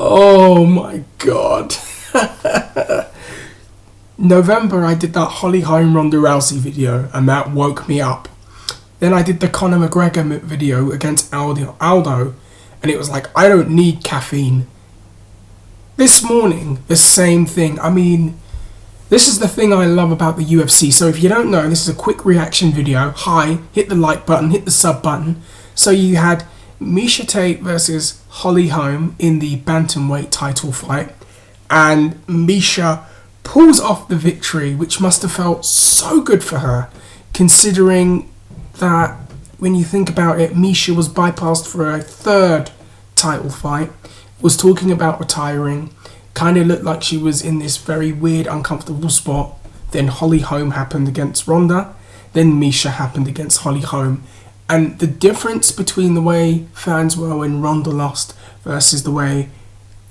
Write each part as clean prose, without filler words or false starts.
Oh my god. November I did that Holly Holm Ronda Rousey video and that woke me up. Then I did the Conor McGregor video against Aldo and it was like, I don't need caffeine. This morning, the same thing. I mean, this is the thing I love about the UFC. So if you don't know, this is a quick reaction video. Hi, hit the like button, hit the sub button. So you had Miesha Tate versus Holly Holm in the bantamweight title fight. And Miesha pulls off the victory, which must have felt so good for her, considering that when you think about it, Miesha was bypassed for a third title fight, was talking about retiring, kind of looked like she was in this very weird, uncomfortable spot. Then Holly Holm happened against Ronda, then Miesha happened against Holly Holm. And the difference between the way fans were when Ronda lost versus the way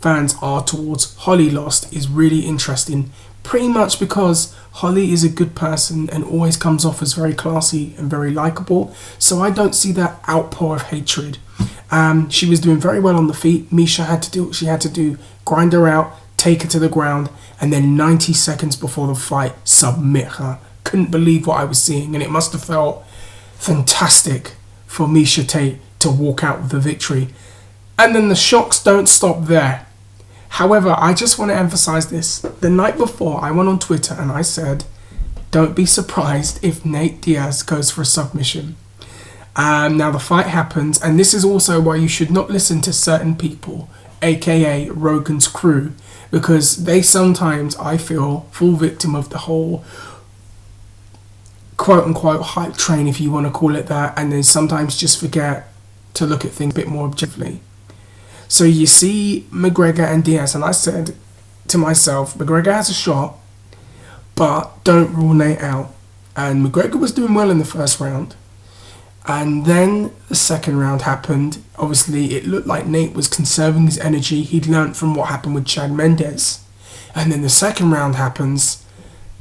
fans are towards Holly lost is really interesting. Pretty much because Holly is a good person and always comes off as very classy and very likable. So I don't see that outpour of hatred. She was doing very well on the feet. Miesha had to do what she had to do. Grind her out, take her to the ground, and then 90 seconds before the fight, submit her. Couldn't believe what I was seeing, and it must have felt fantastic for Miesha Tate to walk out with the victory. And then the shocks don't stop there. However, I just want to emphasize this. The night before, I went on Twitter and I said, don't be surprised if Nate Diaz goes for a submission. Now the fight happens, and this is also why you should not listen to certain people, aka Rogan's crew, because they sometimes, I feel, fall victim of the whole quote-unquote hype train, if you want to call it that, and they sometimes just forget to look at things a bit more objectively. So you see Mcgregor and Diaz, and I said to myself, McGregor has a shot, but don't rule Nate out. And McGregor was doing well in the first round. And then the second round happened. Obviously, it looked like Nate was conserving his energy. He'd learnt from what happened with Chad Mendes. And then the second round happens,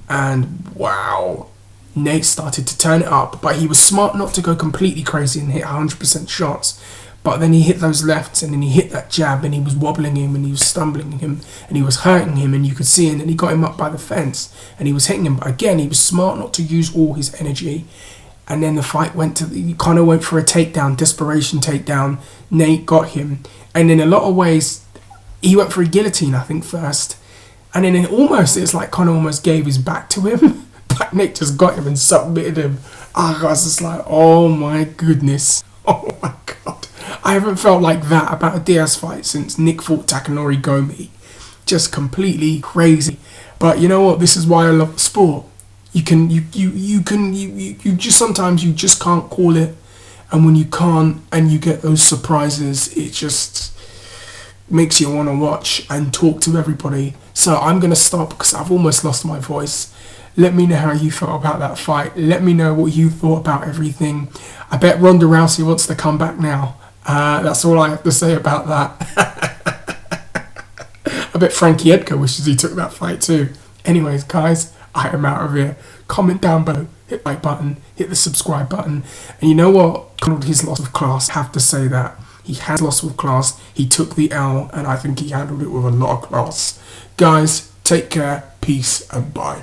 and wow, Nate started to turn it up. But he was smart not to go completely crazy and hit 100% shots. But then he hit those lefts, and then he hit that jab, and he was wobbling him, and he was stumbling him, and he was hurting him, and you could see, and then he got him up by the fence, and he was hitting him. But again, he was smart not to use all his energy. And then the fight he kind of went for a takedown, desperation takedown. Nate got him. And in a lot of ways, he went for a guillotine, I think, first. And then it's like Conor almost gave his back to him. But Nate just got him and submitted him. I was just like, oh my goodness. Oh my God. I haven't felt like that about a Diaz fight since Nick fought Takanori Gomi. Just completely crazy. But you know what? This is why I love the sport. You just sometimes you just can't call it, and when you can't and you get those surprises, it just makes you want to watch and talk to everybody. So I'm gonna stop because I've almost lost my voice. Let me know how you felt about that fight. Let me know what you thought about everything. I bet Ronda Rousey wants to come back now. That's all I have to say about that. I bet Frankie Edgar wishes he took that fight too. Anyways, guys, I am out of here. Comment down below, hit the like button, hit the subscribe button. And you know what? Conor, his loss of class, I have to say that. He has lost with class. He took the L, and I think he handled it with a lot of class. Guys, take care, peace, and bye.